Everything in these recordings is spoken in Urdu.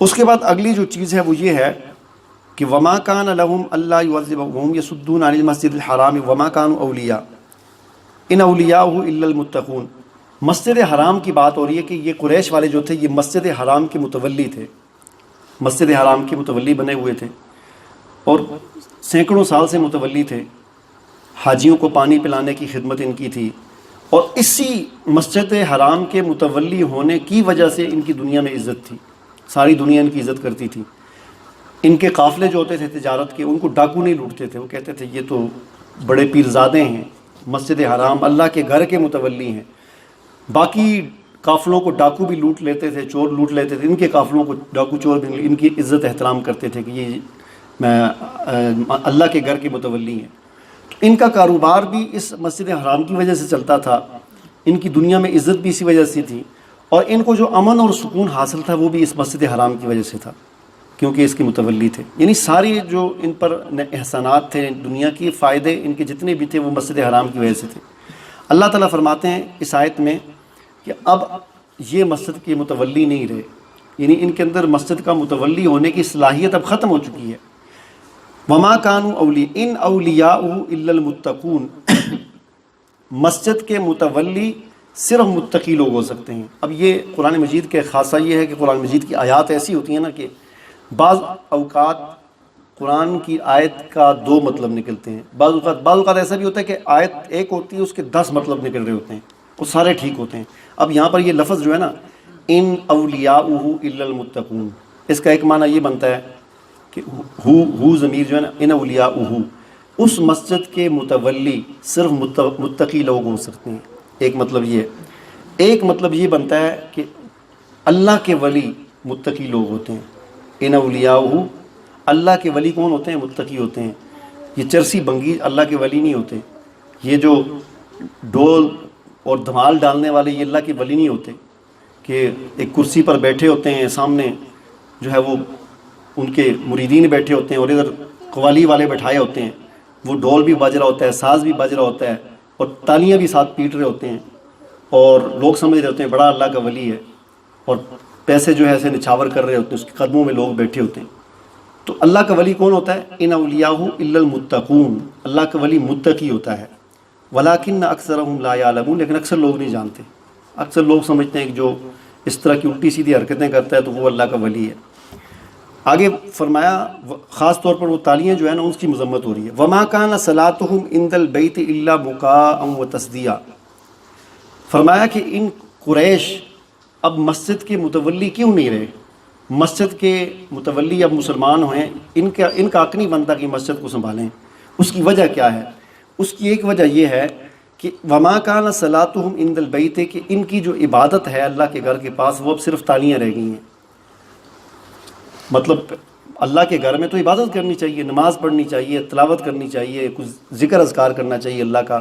اس کے بعد اگلی جو چیز ہے وہ یہ ہے کہ وما کان لہم اللہ یعذبہم یصدون عن المسجد الحرام وما کانوا اولیاء ان اولیاءہ الا المتقون۔ مسجد حرام کی بات ہو رہی ہے کہ یہ قریش والے جو تھے یہ مسجد حرام کے متولی تھے، مسجد حرام کے متولی بنے ہوئے تھے اور سینکڑوں سال سے متولی تھے، حاجیوں کو پانی پلانے کی خدمت ان کی تھی، اور اسی مسجد حرام کے متولی ہونے کی وجہ سے ان کی دنیا میں عزت تھی، ساری دنیا ان کی عزت کرتی تھی۔ ان کے قافلے جو ہوتے تھے تجارت کے ان کو ڈاکو نہیں لوٹتے تھے، وہ کہتے تھے یہ تو بڑے پیرزادے ہیں، مسجد حرام اللہ کے گھر کے متولی ہیں۔ باقی قافلوں کو ڈاکو بھی لوٹ لیتے تھے، چور لوٹ لیتے تھے، ان کے قافلوں کو ڈاکو چور بھی ان کی عزت احترام کرتے تھے کہ یہ اللہ کے گھر کے متولی ہیں۔ ان کا کاروبار بھی اس مسجد حرام کی وجہ سے چلتا تھا، ان کی دنیا میں عزت بھی اسی وجہ سے تھی، اور ان کو جو امن اور سکون حاصل تھا وہ بھی اس مسجد حرام کی وجہ سے تھا کیونکہ اس کے متولی تھے۔ یعنی ساری جو ان پر احسانات تھے دنیا کی، فائدے ان کے جتنے بھی تھے وہ مسجد حرام کی وجہ سے تھے۔ اللہ تعالیٰ فرماتے ہیں اس آیت میں کہ اب یہ مسجد کے متولی نہیں رہے، یعنی ان کے اندر مسجد کا متولی ہونے کی صلاحیت اب ختم ہو چکی ہے۔ وما کانوا اولیاء ان اولیاء الا المتقون، مسجد کے متولی صرف متقی لوگ ہو سکتے ہیں۔ اب یہ قرآن مجید کے خاصہ یہ ہے کہ قرآن مجید کی آیات ایسی ہوتی ہیں نا کہ بعض اوقات قرآن کی آیت کا دو مطلب نکلتے ہیں، بعض اوقات ایسا بھی ہوتا ہے کہ آیت ایک ہوتی ہے اس کے 10 مطلب نکل رہے ہوتے ہیں، وہ سارے ٹھیک ہوتے ہیں۔ اب یہاں پر یہ لفظ جو ہے نا ان اولیاؤہ الا المتقون، اس کا ایک معنی یہ بنتا ہے کہ ہو ضمیر جو ہے نا ان اولیاؤہ، اس مسجد کے متولی صرف متقی لوگ ہو سکتے ہیں، ایک مطلب یہ ہے۔ ایک مطلب یہ بنتا ہے کہ اللہ کے ولی متقی لوگ ہوتے ہیں، ان اولیاؤہ، اللہ کے ولی کون ہوتے ہیں؟ متقی ہوتے ہیں۔ یہ چرسی بنگی اللہ کے ولی نہیں ہوتے، یہ جو ڈول اور دھمال ڈالنے والے یہ اللہ کے ولی نہیں ہوتے کہ ایک کرسی پر بیٹھے ہوتے ہیں، سامنے جو ہے وہ ان کے مریدین بیٹھے ہوتے ہیں اور ادھر قوالی والے بیٹھائے ہوتے ہیں، وہ ڈول بھی بج رہا ہوتا ہے، ساز بھی بج رہا ہوتا ہے اور تالیاں بھی ساتھ پیٹ رہے ہوتے ہیں، اور لوگ سمجھ رہے ہوتے ہیں بڑا اللہ کا ولی ہے، اور پیسے جو ہے ایسے نچھاور کر رہے ہوتے ہیں، اس کے قدموں میں لوگ بیٹھے ہوتے ہیں۔ تو اللہ کا ولی کون ہوتا ہے؟ ان اولیاءہ الا المتقون، اللہ کا ولی متقی ہوتا ہے۔ ولکن اکثرهم لا یعلمون، لیکن اکثر لوگ نہیں جانتے، اکثر لوگ سمجھتے ہیں کہ جو اس طرح کی الٹی سیدھی حرکتیں کرتا ہے تو وہ اللہ کا ولی ہے۔ آگے فرمایا خاص طور پر وہ تالیاں جو ہے نا اس کی مذمت ہو رہی ہے۔ وما کان صلاتهم عند البیت الا بکاء وتصدیہ، فرمایا کہ ان قریش اب مسجد کے متولی کیوں نہیں رہے؟ مسجد کے متولی اب مسلمان ہوئے، ان کا حق نہیں بنتا کہ مسجد کو سنبھالیں۔ اس کی وجہ کیا ہے؟ اس کی ایک وجہ یہ ہے کہ وما کان صلاتهم عند البیت، کہ ان کی جو عبادت ہے اللہ کے گھر کے پاس وہ اب صرف تالیاں رہ گئی ہیں۔ مطلب اللہ کے گھر میں تو عبادت کرنی چاہیے، نماز پڑھنی چاہیے، تلاوت کرنی چاہیے، کچھ ذکر اذکار کرنا چاہیے اللہ کا،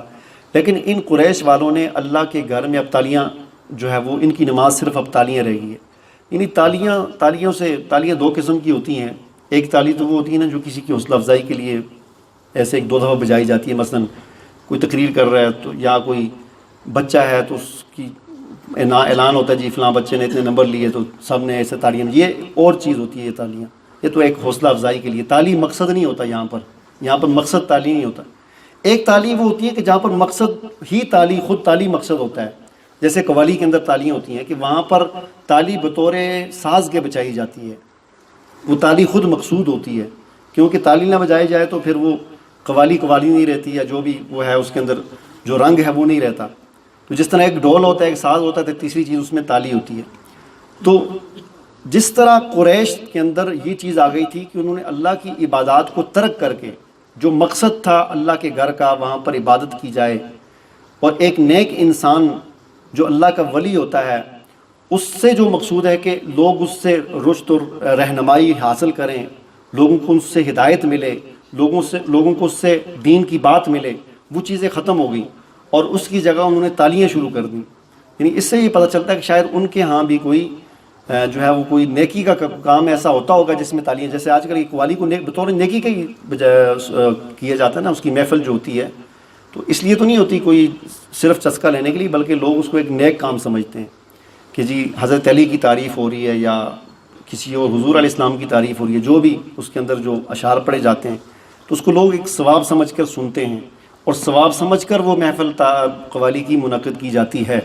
لیکن ان قریش والوں نے اللہ کے گھر میں اب تالیاں جو ہے وہ ان کی نماز صرف اب تالیاں رہ گئی ہے۔ یعنی تالیاں دو قسم کی ہوتی ہیں، ایک تالی تو وہ ہوتی ہے نا جو کسی کی حوصلہ افزائی کے لیے ایسے ایک دو دفعہ بجائی جاتی ہے، مثلا کوئی تقریر کر رہا ہے تو یا کوئی بچہ ہے تو اس کی اعلان ہوتا ہے جی فلاں بچے نے اتنے نمبر لیے تو سب نے ایسے تالیاں، یہ اور چیز ہوتی ہے یہ تالیاں، یہ تو ایک حوصلہ افزائی کے لیے، تالی مقصد نہیں ہوتا یہاں پر مقصد تالی نہیں ہوتا۔ ایک تالی وہ ہوتی ہے کہ جہاں پر مقصد ہی تالی، خود تالی مقصد ہوتا ہے، جیسے قوالی کے اندر تالیاں ہوتی ہیں کہ وہاں پر تالی بطور ساز کے بجائی جاتی ہے، وہ تالی خود مقصود ہوتی ہے، کیونکہ تالی نہ بجائی جائے تو پھر وہ قوالی نہیں رہتی، یا جو بھی وہ ہے اس کے اندر جو رنگ ہے وہ نہیں رہتا۔ تو جس طرح ایک ڈھول ہوتا ہے، ایک ساز ہوتا ہے، تو تیسری چیز اس میں تالی ہوتی ہے۔ تو جس طرح قریش کے اندر یہ چیز آ گئی تھی کہ انہوں نے اللہ کی عبادات کو ترک کر کے جو مقصد تھا اللہ کے گھر کا وہاں پر عبادت کی جائے، اور ایک نیک انسان جو اللہ کا ولی ہوتا ہے اس سے جو مقصود ہے کہ لوگ اس سے رشد اور رہنمائی حاصل کریں، لوگوں کو اس سے ہدایت ملے، لوگوں کو اس سے دین کی بات ملے، وہ چیزیں ختم ہو گئیں اور اس کی جگہ انہوں نے تالیاں شروع کر دیں۔ یعنی اس سے یہ پتہ چلتا ہے کہ شاید ان کے ہاں بھی کوئی جو ہے وہ کوئی نیکی کا کام ایسا ہوتا ہوگا جس میں تالیاں، جیسے آج کل قوالی کو بطور نیکی کا ہی کیا جاتا ہے نا، اس کی محفل جو ہوتی ہے تو اس لیے تو نہیں ہوتی کوئی صرف چسکا لینے کے لیے، بلکہ لوگ اس کو ایک نیک کام سمجھتے ہیں کہ جی حضرت علی کی تعریف ہو رہی ہے یا کسی اور حضور علیہ السلام کی تعریف ہو رہی ہے، جو بھی اس کے اندر جو اشعار پڑھے جاتے ہیں تو اس کو لوگ ایک ثواب سمجھ کر سنتے ہیں، اور ثواب سمجھ کر وہ محفل قوالی کی منعقد کی جاتی ہے۔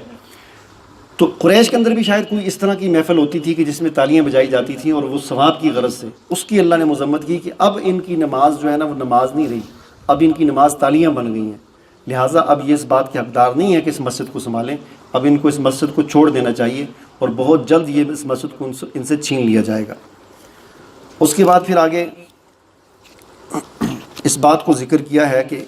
تو قریش کے اندر بھی شاید کوئی اس طرح کی محفل ہوتی تھی کہ جس میں تالیاں بجائی جاتی تھیں، اور وہ ثواب کی غرض سے اس کی اللہ نے مذمت کی کہ اب ان کی نماز جو ہے نا وہ نماز نہیں رہی، اب ان کی نماز تالیاں بن گئی ہیں، لہٰذا اب یہ اس بات کے حقدار نہیں ہے کہ اس مسجد کو سنبھالیں، اب ان کو اس مسجد کو چھوڑ دینا چاہیے، اور بہت جلد یہ اس مسجد کو ان سے چھین لیا جائے گا۔ اس کے بعد پھر آگے اس بات کو ذکر کیا ہے کہ